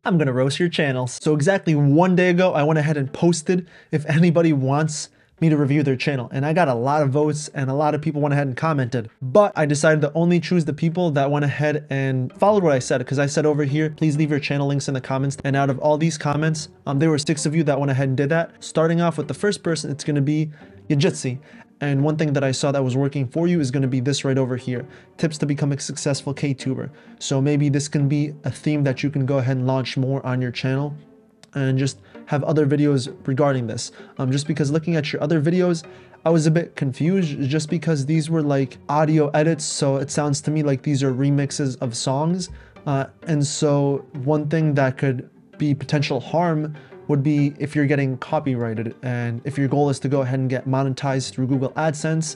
I'm gonna roast your channel. So exactly 1 day ago, I went ahead and posted if anybody wants me to review their channel. And I got a lot of votes and a lot of people went ahead and commented. But I decided to only choose the people that went ahead and followed what I said, because I said over here, please leave your channel links in the comments. And out of all these comments, there were 6 of you that went ahead and did that. Starting off with the first person, it's gonna be Yajitsi. And one thing that I saw that was working for you is going to be this right over here. Tips to become a successful K-tuber. So maybe this can be a theme that you can go ahead and launch more on your channel and just have other videos regarding this. Just because looking at your other videos, I was a bit confused just because these were like audio edits. So it sounds to me like these are remixes of songs. And so one thing that could be potential harm would be if you're getting copyrighted, and if your goal is to go ahead and get monetized through Google AdSense,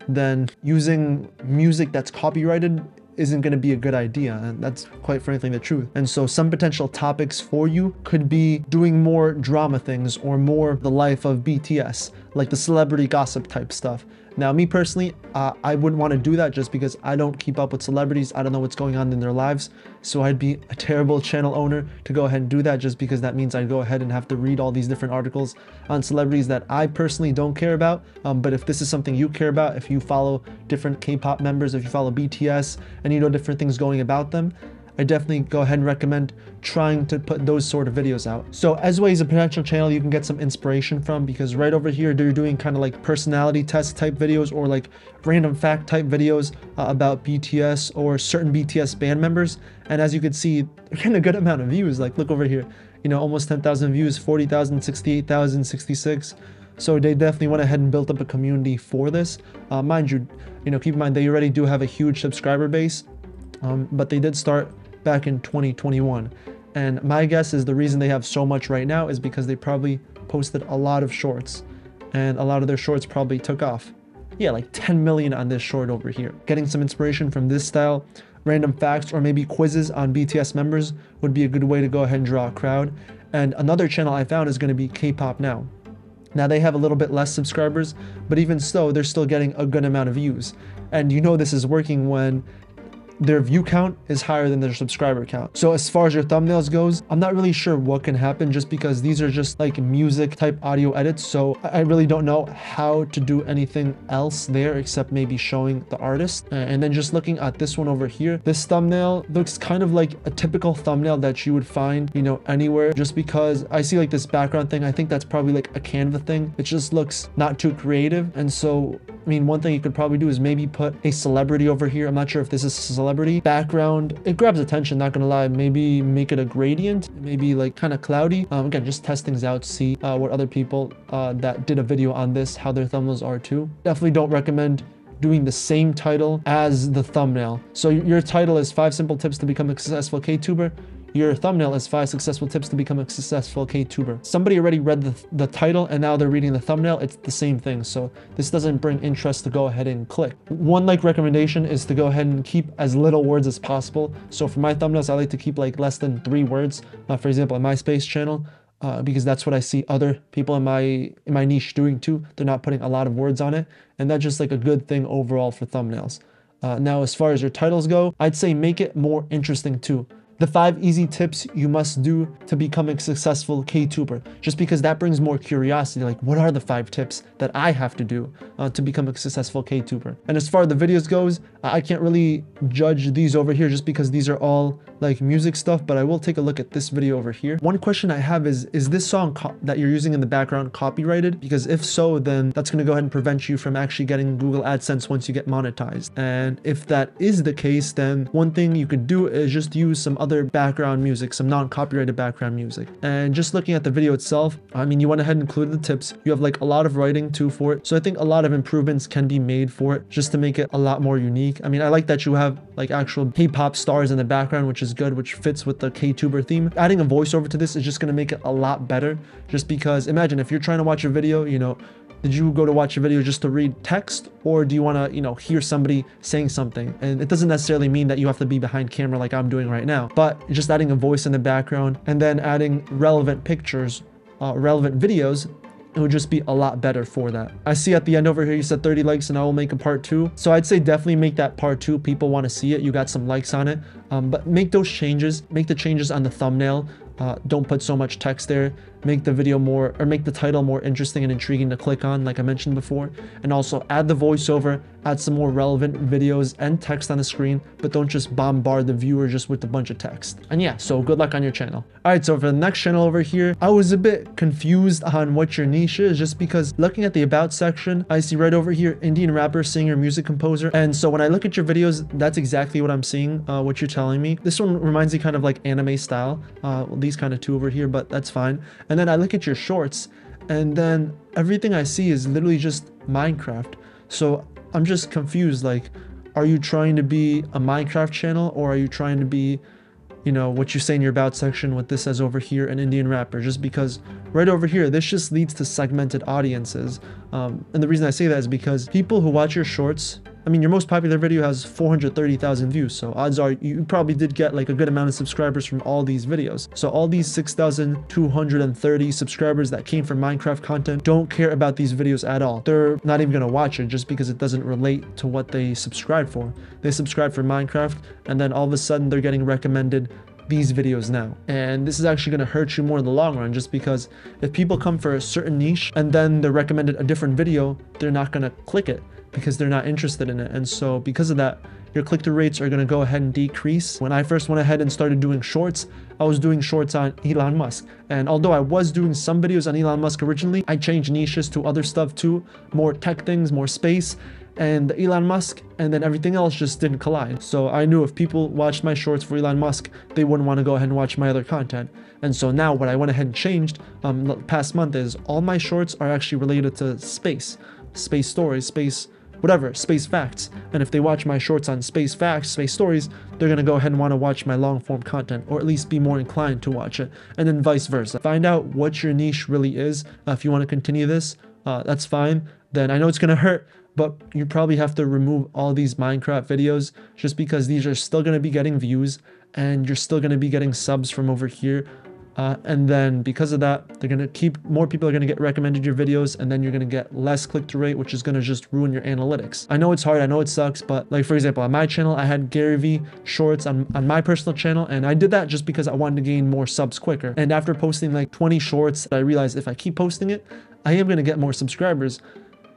then using music that's copyrighted isn't going to be a good idea, and that's quite frankly the truth. And so some potential topics for you could be doing more drama things or more the life of BTS, like the celebrity gossip type stuff. Now, me personally, I wouldn't want to do that just because I don't keep up with celebrities. I don't know what's going on in their lives. So I'd be a terrible channel owner to go ahead and do that, just because that means I'd go ahead and have to read all these different articles on celebrities that I personally don't care about. But if this is something you care about, if you follow different K-pop members, if you follow BTS and you know different things going about them, I definitely go ahead and recommend trying to put those sort of videos out. So Ezway is a potential channel you can get some inspiration from, because right over here they're doing kind of like personality test type videos or like random fact type videos about BTS or certain BTS band members. And as you can see, they're getting a good amount of views. Like look over here, you know, almost 10,000 views, 40,000, 68,000, 66. So they definitely went ahead and built up a community for this. Mind you, keep in mind they already do have a huge subscriber base, but they did start back in 2021. And my guess is the reason they have so much right now is because they probably posted a lot of shorts, and a lot of their shorts probably took off. Yeah, like 10 million on this short over here. Getting some inspiration from this style, random facts, or maybe quizzes on BTS members would be a good way to go ahead and draw a crowd. And another channel I found is going to be K-pop Now. Now they have a little bit less subscribers, but even so, they're still getting a good amount of views. And this is working when their view count is higher than their subscriber count. So as far as your thumbnails goes, I'm not really sure what can happen, just because these are just like music type audio edits. So I really don't know how to do anything else there except maybe showing the artist. And then just looking at this one over here, this thumbnail looks kind of like a typical thumbnail that you would find, anywhere, just because I see like this background thing. I think that's probably like a Canva thing. It just looks not too creative. And so, one thing you could probably do is maybe put a celebrity over here. I'm not sure if this is a celebrity background. It grabs attention, not gonna lie. Maybe make it a gradient, maybe like kind of cloudy. Again, just test things out, see what other people that did a video on this, how their thumbnails are too. Definitely don't recommend doing the same title as the thumbnail. So your title is 5 simple tips to become a successful K-tuber. Your thumbnail is 5 successful tips to become a successful K-tuber. Somebody already read the title and now they're reading the thumbnail. It's the same thing. So this doesn't bring interest to go ahead and click. One recommendation is to go ahead and keep as little words as possible. So for my thumbnails, I like to keep like less than 3 words. For example, on my space channel, because that's what I see other people in my niche doing too. They're not putting a lot of words on it. And that's just like a good thing overall for thumbnails. Now, as far as your titles go, I'd say make it more interesting too. The 5 easy tips you must do to become a successful K-tuber, just because that brings more curiosity. Like, what are the 5 tips that I have to do to become a successful K-tuber? And as far as the videos goes, I can't really judge these over here just because these are all like music stuff, but I will take a look at this video over here. One question I have is this song that you're using in the background copyrighted? Because if so, then that's going to go ahead and prevent you from actually getting Google AdSense once you get monetized. And if that is the case, then one thing you could do is just use some other background music, some non-copyrighted background music. And just looking at the video itself, you went ahead and included the tips. You have like a lot of writing too for it. So I think a lot of improvements can be made for it just to make it a lot more unique. I like that you have like actual K-pop stars in the background, which is good, which fits with the K-tuber theme. Adding a voiceover to this is just going to make it a lot better, just because imagine if you're trying to watch a video, did you go to watch a video just to read text, or do you want to, hear somebody saying something? And it doesn't necessarily mean that you have to be behind camera like I'm doing right now, but just adding a voice in the background and then adding relevant pictures, relevant videos, it would just be a lot better for that. I see at the end over here you said 30 likes and I will make a part 2. So I'd say definitely make that part 2. People want to see it. You got some likes on it. But make those changes. Make the changes on the thumbnail. Don't put so much text there. Make the video more, or make the title more interesting and intriguing to click on, like I mentioned before. And also add the voiceover, add some more relevant videos and text on the screen, but don't just bombard the viewer just with a bunch of text. And yeah, so good luck on your channel. All right, so for the next channel over here, I was a bit confused on what your niche is, just because looking at the about section, I see right over here, Indian rapper, singer, music composer. And so when I look at your videos, that's exactly what I'm seeing, what you're telling me. This one reminds me kind of like anime style, these kind of two over here, but that's fine. And then I look at your shorts, and then everything I see is literally just Minecraft. So I'm just confused, like, are you trying to be a Minecraft channel, or are you trying to be, you know, what you say in your about section, what this says over here, an Indian rapper? Just because right over here, this just leads to segmented audiences. And the reason I say that is because people who watch your shorts, I mean, your most popular video has 430,000 views, so odds are you probably did get like a good amount of subscribers from all these videos. So all these 6,230 subscribers that came from Minecraft content don't care about these videos at all. They're not even gonna watch it just because it doesn't relate to what they subscribe for. They subscribe for Minecraft, and then all of a sudden they're getting recommended these videos now. And this is actually going to hurt you more in the long run, just because if people come for a certain niche and then they're recommended a different video, they're not going to click it because they're not interested in it. And so because of that, your click-through rates are going to go ahead and decrease. When I first went ahead and started doing shorts, I was doing shorts on Elon Musk. And although I was doing some videos on Elon Musk originally, I changed niches to other stuff too, more tech things, more space, and Elon Musk, and then everything else just didn't collide. So I knew if people watched my shorts for Elon Musk, they wouldn't want to go ahead and watch my other content. And so now what I went ahead and changed the past month is all my shorts are actually related to space stories, space whatever, space facts. And if they watch my shorts on space facts, space stories, they're going to go ahead and want to watch my long form content, or at least be more inclined to watch it. And then vice versa. Find out what your niche really is. If you want to continue this, that's fine. Then I know it's going to hurt, but you probably have to remove all these Minecraft videos just because these are still going to be getting views and you're still going to be getting subs from over here. And then because of that, they're going to keep, more people are going to get recommended your videos, and then you're going to get less click-through rate, which is going to just ruin your analytics. I know it's hard, I know it sucks, but like for example, on my channel, I had Gary V shorts on my personal channel, and I did that just because I wanted to gain more subs quicker. And after posting like 20 shorts, I realized if I keep posting it, I am going to get more subscribers,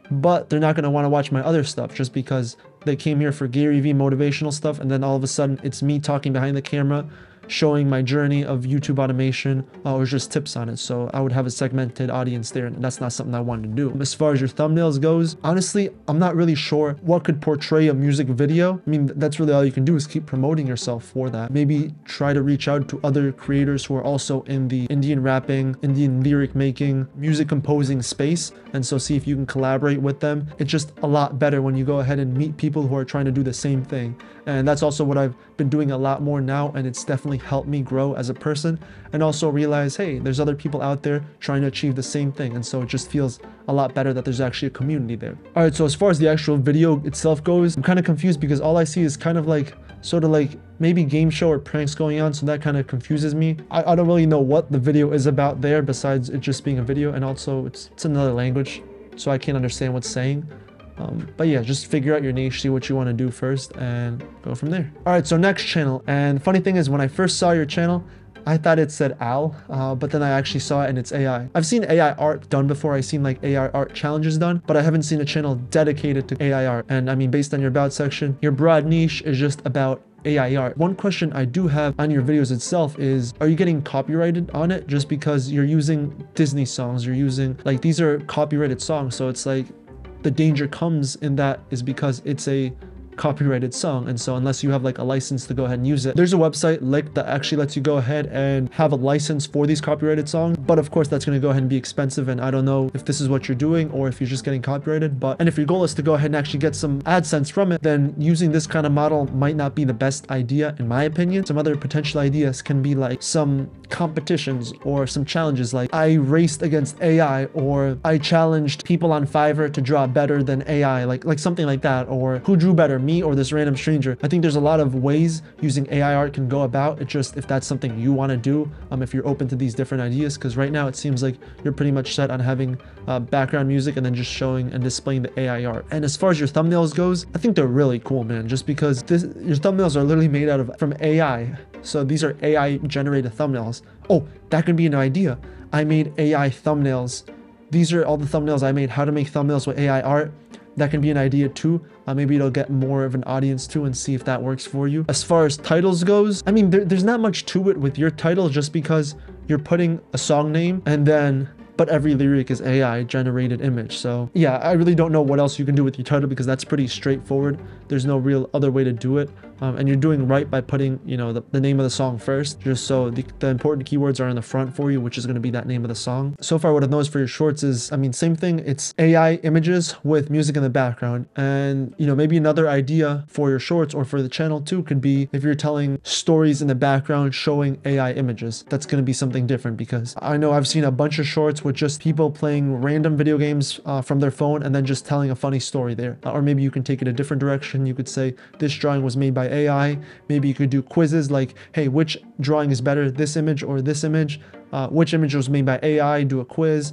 but they're not going to want to watch my other stuff just because they came here for Gary V motivational stuff, and then all of a sudden it's me talking behind the camera, showing my journey of YouTube automation, or just tips on it. So I would have a segmented audience there, and that's not something I wanted to do. As far as your thumbnails goes, honestly, I'm not really sure what could portray a music video. I mean, that's really all you can do is keep promoting yourself for that. Maybe try to reach out to other creators who are also in the Indian rapping, Indian lyric making, music composing space, and so see if you can collaborate with them. It's just a lot better when you go ahead and meet people who are trying to do the same thing. And that's also what I've been doing a lot more now, and it's definitely helped me grow as a person, and also realize, hey, there's other people out there trying to achieve the same thing, and so it just feels a lot better that there's actually a community there. All right, so as far as the actual video itself goes, I'm kind of confused because all I see is kind of like sort of like maybe game show or pranks going on, so that kind of confuses me. I don't really know what the video is about there besides it just being a video, and also it's another language, so I can't understand what's saying. But yeah, just figure out your niche, see what you want to do first, and go from there. All right, so next channel. And funny thing is, when I first saw your channel, I thought it said Al, but then I actually saw it and it's AI. I've seen AI art done before. I've seen like AI art challenges done, but I haven't seen a channel dedicated to AI art. And I mean, based on your about section, your broad niche is just about AI art. One question I do have on your videos itself is, are you getting copyrighted on it just because you're using Disney songs? You're using, like, these are copyrighted songs, so it's like, the danger comes in that is because it's a copyrighted song, and so unless you have like a license to go ahead and use it, there's a website like that actually lets you go ahead and have a license for these copyrighted songs, but of course that's going to go ahead and be expensive, and I don't know if this is what you're doing or if you're just getting copyrighted. But and if your goal is to go ahead and actually get some AdSense from it, then using this kind of model might not be the best idea in my opinion. Some other potential ideas can be like some competitions or some challenges, like I raced against AI, or I challenged people on Fiverr to draw better than AI, like something like that, or who drew better, me or this random stranger. I think there's a lot of ways using AI art can go about it, just if that's something you want to do, if you're open to these different ideas, because right now it seems like you're pretty much set on having background music and then just showing and displaying the AI art. And as far as your thumbnails goes, I think they're really cool, man, just because your thumbnails are literally made from AI. So these are AI generated thumbnails. Oh, that can be an idea. I made AI thumbnails. These are all the thumbnails I made. How to make thumbnails with AI art. That can be an idea too. Maybe it'll get more of an audience too, and see if that works for you. As far as titles goes, I mean, there's not much to it with your title, just because you're putting a song name and then but every lyric is AI generated image. So yeah, I really don't know what else you can do with your title, because that's pretty straightforward. There's no real other way to do it. And you're doing right by putting, you know, the name of the song first, just so the important keywords are in the front for you, which is going to be that name of the song. So far, what I've noticed for your shorts is, I mean, same thing. It's AI images with music in the background. And, you know, maybe another idea for your shorts or for the channel too could be if you're telling stories in the background showing AI images. That's going to be something different, because I know I've seen a bunch of shorts with just people playing random video games from their phone and then just telling a funny story there. Or maybe you can take it a different direction. You could say this drawing was made by AI. Maybe you could do quizzes like, hey, which drawing is better, this image or this image? Which image was made by AI? Do a quiz.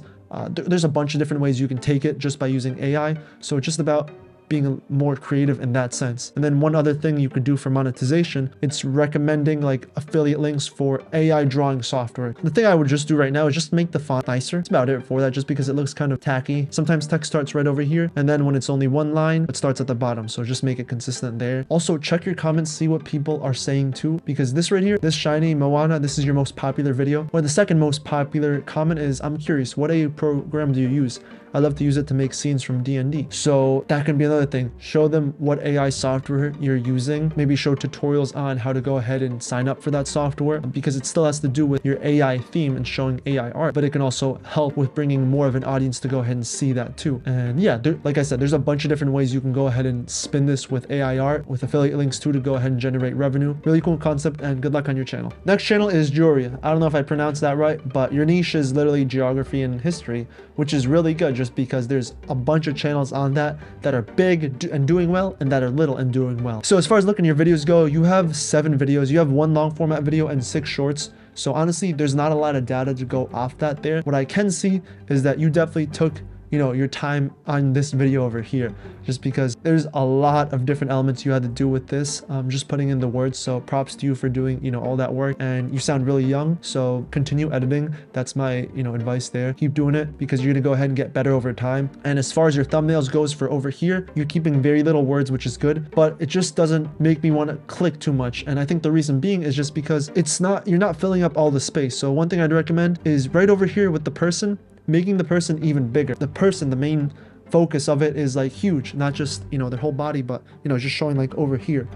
There's a bunch of different ways you can take it just by using AI. So it's just about being more creative in that sense. And then one other thing you could do for monetization, it's recommending like affiliate links for AI drawing software. The thing I would just do right now is just make the font nicer. That's about it for that, just because it looks kind of tacky. Sometimes text starts right over here, and then when it's only one line, it starts at the bottom. So just make it consistent there. Also check your comments, see what people are saying too, because this right here, this shiny Moana, this is your most popular video. Or the second most popular comment is, I'm curious, what AI program do you use? I love to use it to make scenes from D&D. So that can be another thing. Show them what AI software you're using. Maybe show tutorials on how to go ahead and sign up for that software, because it still has to do with your AI theme and showing AI art, but it can also help with bringing more of an audience to go ahead and see that too. And yeah, like I said, there's a bunch of different ways you can go ahead and spin this with AI art, with affiliate links too, to go ahead and generate revenue. Really cool concept, and good luck on your channel. Next channel is Juria. I don't know if I pronounced that right, but your niche is literally geography and history, which is really good, just because there's a bunch of channels on that are big and doing well, and that are little and doing well. So as far as looking at your videos go, you have 7 videos. You have 1 long format video and 6 shorts. So honestly, there's not a lot of data to go off that there. What I can see is that you definitely took, you know, your time on this video over here, just because there's a lot of different elements you had to do with this, just putting in the words. So props to you for doing, you know, all that work, and you sound really young, so continue editing. That's my, you know, advice there. Keep doing it, because you're gonna go ahead and get better over time. And as far as your thumbnails goes for over here, you're keeping very little words, which is good, but it just doesn't make me want to click too much. And I think the reason being is just because you're not filling up all the space. So one thing I'd recommend is right over here with the person, making the person even bigger. The person, the main focus of it is like huge, not just, you know, their whole body, but, you know, just showing like over here,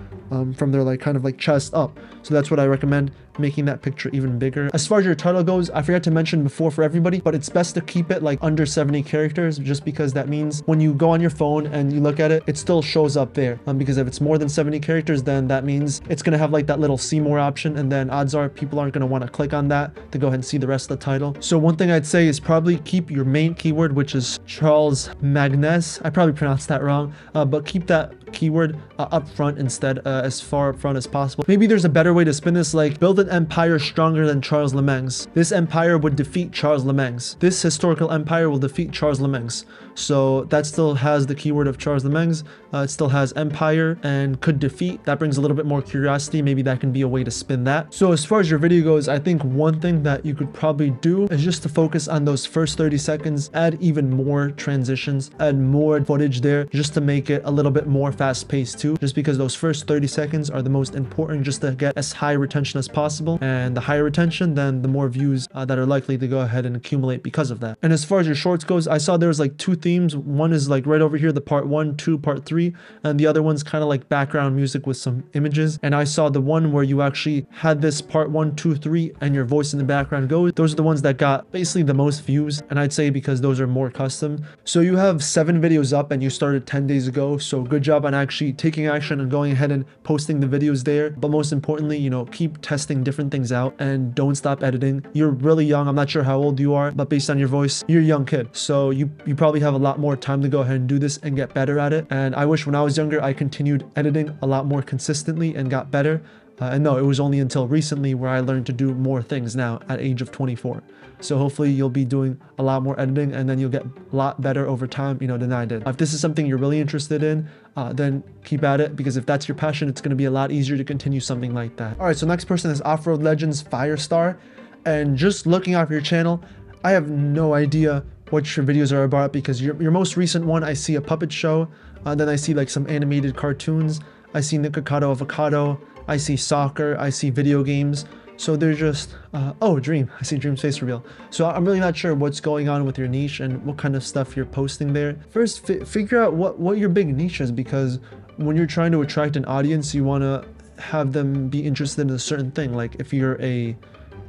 from their like kind of like chest up. So that's what I recommend, making that picture even bigger. As far as your title goes, I forgot to mention before for everybody, but it's best to keep it like under 70 characters, just because that means when you go on your phone and you look at it, it still shows up there. Because if it's more than 70 characters, then that means it's gonna have like that little see more option, and then odds are people aren't gonna want to click on that to go ahead and see the rest of the title. So one thing I'd say is probably keep your main keyword, which is Charles Magnus. I probably pronounced that wrong, but keep that keyword up front instead, as far up front as possible. Maybe there's a better way to spin this, like build an empire stronger than Charles Lemang's. This empire would defeat Charles Lemang's. This historical empire will defeat Charles Lemang's. So that still has the keyword of Charles Lemang's. It still has empire and could defeat. That brings a little bit more curiosity. Maybe that can be a way to spin that. So as far as your video goes, I think one thing that you could probably do is just to focus on those first 30 seconds, add even more transitions, add more footage there, just to make it a little bit more fast paced too, just because those first 30 seconds are the most important, just to get as high retention as possible. And the higher retention, then the more views that are likely to go ahead and accumulate because of that. And as far as your shorts goes, I saw there was like 2 themes. One is like right over here, the part 1, 2, part 3, and the other one's kind of like background music with some images. And I saw the one where you actually had this part 1, 2, 3 and your voice in the background goes. Those are the ones that got basically the most views, and I'd say because those are more custom. So you have 7 videos up and you started 10 days ago, so good job on actually taking action and going ahead and posting the videos there. But most importantly, you know, keep testing testing different things out, and don't stop editing. You're really young. I'm not sure how old you are, but based on your voice, you're a young kid. So you probably have a lot more time to go ahead and do this and get better at it. And I wish when I was younger, I continued editing a lot more consistently and got better. And no, it was only until recently where I learned to do more things now at age of 24. So hopefully you'll be doing a lot more editing, and then you'll get a lot better over time, you know, than I did. If this is something you're really interested in, then keep at it, because if that's your passion, it's going to be a lot easier to continue something like that. All right, so next person is Off-Road Legends Firestar. And just looking off your channel, I have no idea what your videos are about, because your most recent one, I see a puppet show, then I see like some animated cartoons, I see Nikocado Avocado, I see soccer, I see video games. So they're just, oh, Dream. I see Dream's face reveal. So I'm really not sure what's going on with your niche and what kind of stuff you're posting there. First, figure out what your big niche is, because when you're trying to attract an audience, you want to have them be interested in a certain thing. Like if you're a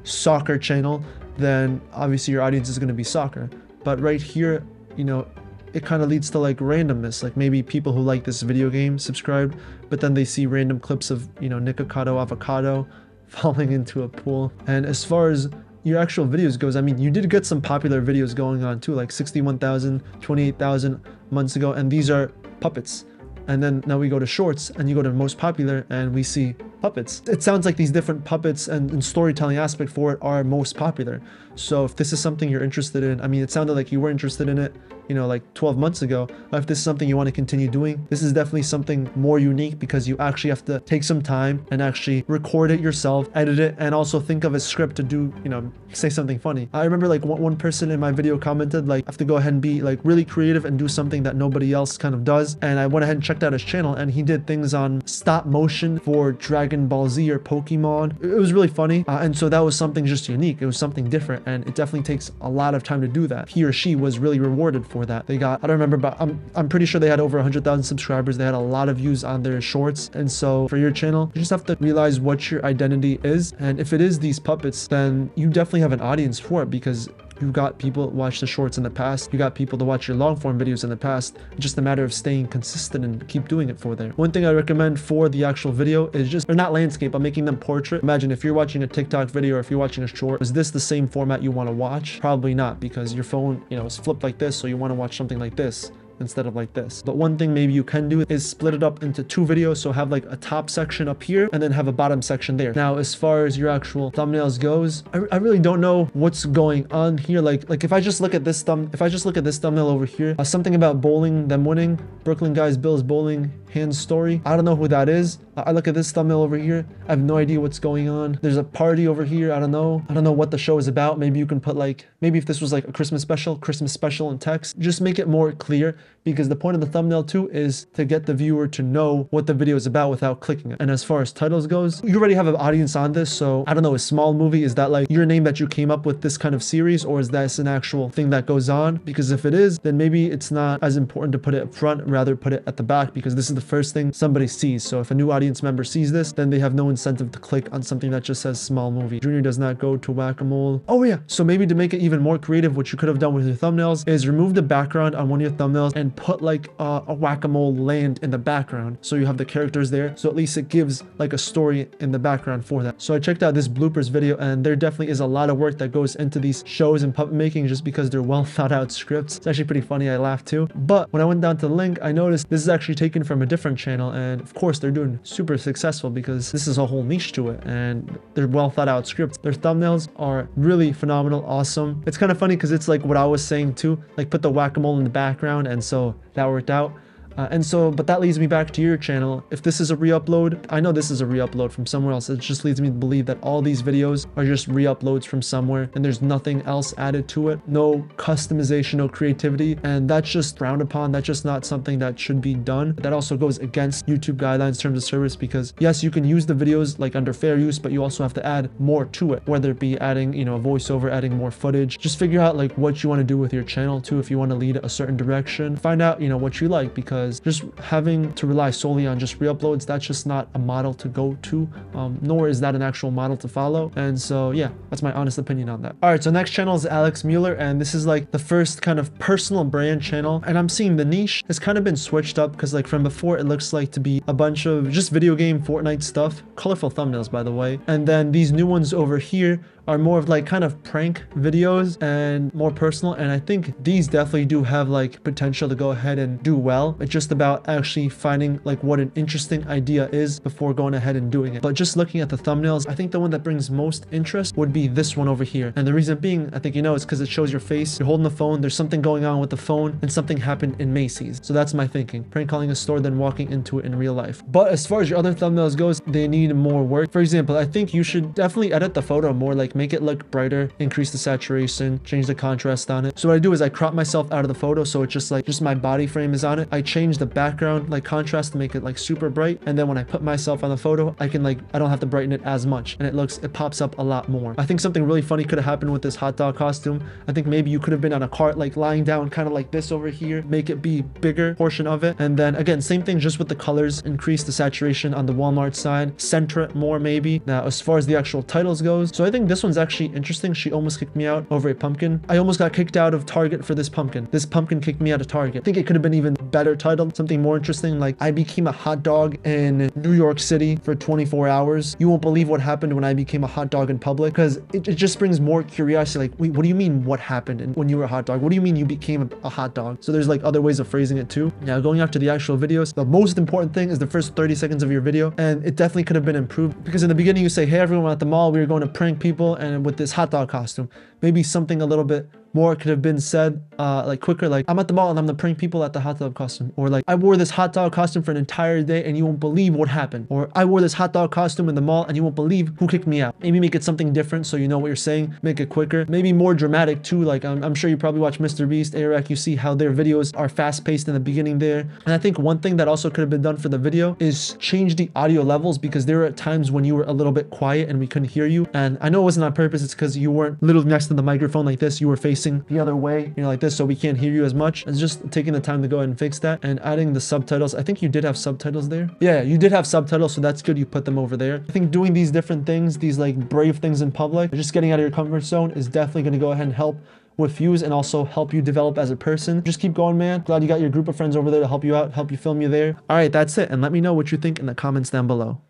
soccer channel, then obviously your audience is going to be soccer. But right here, you know, it kind of leads to like randomness. Like maybe people who like this video game subscribed, but then they see random clips of, you know, Nikocado Avocado falling into a pool. And as far as your actual videos goes, I mean, you did get some popular videos going on too, like 61,000, 28,000 months ago, and these are puppets. And then now we go to shorts, and you go to most popular, and we see puppets. It sounds like these different puppets and storytelling aspect for it are most popular. So if this is something you're interested in, I mean, it sounded like you were interested in it, you know, like 12 months ago. If this is something you want to continue doing, this is definitely something more unique, because you actually have to take some time and actually record it yourself, edit it, and also think of a script to do, you know, say something funny. I remember like one person in my video commented like, I have to go ahead and be like really creative and do something that nobody else kind of does. And I went ahead and checked out his channel, and he did things on stop motion for Dragon Ball Z or Pokemon. It was really funny. And so that was something just unique. It was something different, and it definitely takes a lot of time to do that. He or she was really rewarded for that. They got, I don't remember, but I'm pretty sure they had over 100,000 subscribers. They had a lot of views on their shorts. And so for your channel, you just have to realize what your identity is. And if it is these puppets, then you definitely have an audience for it, because you got people watch the shorts in the past. You got people to watch your long form videos in the past. It's just a matter of staying consistent and keep doing it for there. One thing I recommend for the actual video is just, they're not landscape, I'm making them portrait. Imagine if you're watching a TikTok video or if you're watching a short, is this the same format you want to watch? Probably not, because your phone, you know, is flipped like this, so you want to watch something like this instead of like this. But one thing maybe you can do is split it up into two videos. So have like a top section up here and then have a bottom section there. Now, as far as your actual thumbnails goes, I really don't know what's going on here. Like if I just look at this thumbnail over here, something about bowling, them winning, Brooklyn guys, Bills bowling, hands story. I don't know who that is. I look at this thumbnail over here. I have no idea what's going on. There's a party over here. I don't know what the show is about. Maybe you can put like, maybe if this was like a Christmas special in text, just make it more clear, because the point of the thumbnail too is to get the viewer to know what the video is about without clicking it. And as far as titles goes, you already have an audience on this. So I don't know, a small movie, is that like your name that you came up with this kind of series, or is that an actual thing that goes on? Because if it is, then maybe it's not as important to put it up front, rather put it at the back, because this is the first thing somebody sees. So if a new audience member sees this, then they have no incentive to click on something that just says small movie. Junior does not go to whack-a-mole. Oh yeah, so maybe to make it even more creative, what you could have done with your thumbnails is remove the background on one of your thumbnails and put like a whack-a-mole land in the background, so you have the characters there, so at least it gives like a story in the background for that. So I checked out this bloopers video, and there definitely is a lot of work that goes into these shows and puppet making, just because they're well thought out scripts. It's actually pretty funny. I laughed too. But when I went down to the link, I noticed this is actually taken from a different channel, and of course they're doing super successful because this is a whole niche to it, and they're well thought out scripts. Their thumbnails are really phenomenal, awesome. It's kind of funny because it's like what I was saying too, like put the whack-a-mole in the background, and so that worked out. But that leads me back to your channel. If this is a re-upload, I know this is a re-upload from somewhere else. It just leads me to believe that all these videos are just re-uploads from somewhere, and there's nothing else added to it. No customization, no creativity, and that's just frowned upon. That's just not something that should be done. That also goes against YouTube guidelines, terms of service, because yes, you can use the videos like under fair use, but you also have to add more to it, whether it be adding, you know, a voiceover, adding more footage. Just figure out like what you want to do with your channel too. If you want to lead a certain direction, find out, you know, what you like, because because just having to rely solely on just re-uploads, that's just not a model to go to, nor is that an actual model to follow. And so yeah, that's my honest opinion on that. All right, so next channel is Alex Mueller, and this is like the first kind of personal brand channel, and I'm seeing the niche has kind of been switched up because like from before it looks like to be a bunch of just video game Fortnite stuff, colorful thumbnails by the way, and then these new ones over here are more of like kind of prank videos and more personal, and I think these definitely do have like potential to go ahead and do well. It's just about actually finding like what an interesting idea is before going ahead and doing it. But just looking at the thumbnails, I think the one that brings most interest would be this one over here, and the reason being, I think you know, is because it shows your face, you're holding the phone, there's something going on with the phone, and something happened in Macy's. So that's my thinking, prank calling a store then walking into it in real life. But as far as your other thumbnails goes, they need more work. For example, I think you should definitely edit the photo more, like make it look brighter, increase the saturation, change the contrast on it. So what I do is I crop myself out of the photo so it's just like my body frame is on it. I change the background like contrast to make it like super bright, and then when I put myself on the photo, I can like, I don't have to brighten it as much, and it pops up a lot more. I think something really funny could have happened with this hot dog costume. I think maybe you could have been on a cart like lying down kind of like this over here, make it be bigger portion of it, and then again same thing just with the colors, increase the saturation on the Walmart side, center it more maybe. Now as far as the actual titles goes, so I think this one's actually interesting. She almost kicked me out over a pumpkin. I almost got kicked out of Target for this pumpkin. This pumpkin kicked me out of Target. I think it could have been even better titled, something more interesting, like I became a hot dog in New York City for 24 hours. You won't believe what happened when I became a hot dog in public, because it just brings more curiosity. Like, wait, what do you mean what happened when you were a hot dog? What do you mean you became a hot dog? So there's like other ways of phrasing it too. Now going after the actual videos, the most important thing is the first 30 seconds of your video, and it definitely could have been improved, because in the beginning you say, hey everyone, at the mall we were going to prank people and with this hot dog costume. Maybe something a little bit more could have been said like quicker, like I'm at the mall and I'm gonna prank people at the hot dog costume, or like I wore this hot dog costume for an entire day and you won't believe what happened, or I wore this hot dog costume in the mall and you won't believe who kicked me out. Maybe make it something different so you know what you're saying, make it quicker, maybe more dramatic too. Like I'm sure you probably watch Mr. Beast, Eric, you see how their videos are fast paced in the beginning there. And I think one thing that also could have been done for the video is change the audio levels, because there were times when you were a little bit quiet and we couldn't hear you, and I know it wasn't on purpose, it's because you weren't literally next to the microphone like this, you were facing the other way, you know, like this, so we can't hear you as much. It's just taking the time to go ahead and fix that, and adding the subtitles. I think you did have subtitles there. Yeah, you did have subtitles, so that's good you put them over there. I think doing these different things, these like brave things in public, just getting out of your comfort zone, is definitely going to go ahead and help with views and also help you develop as a person. Just keep going, man. Glad you got your group of friends over there to help you out, help you film you there. All right, that's it, and let me know what you think in the comments down below.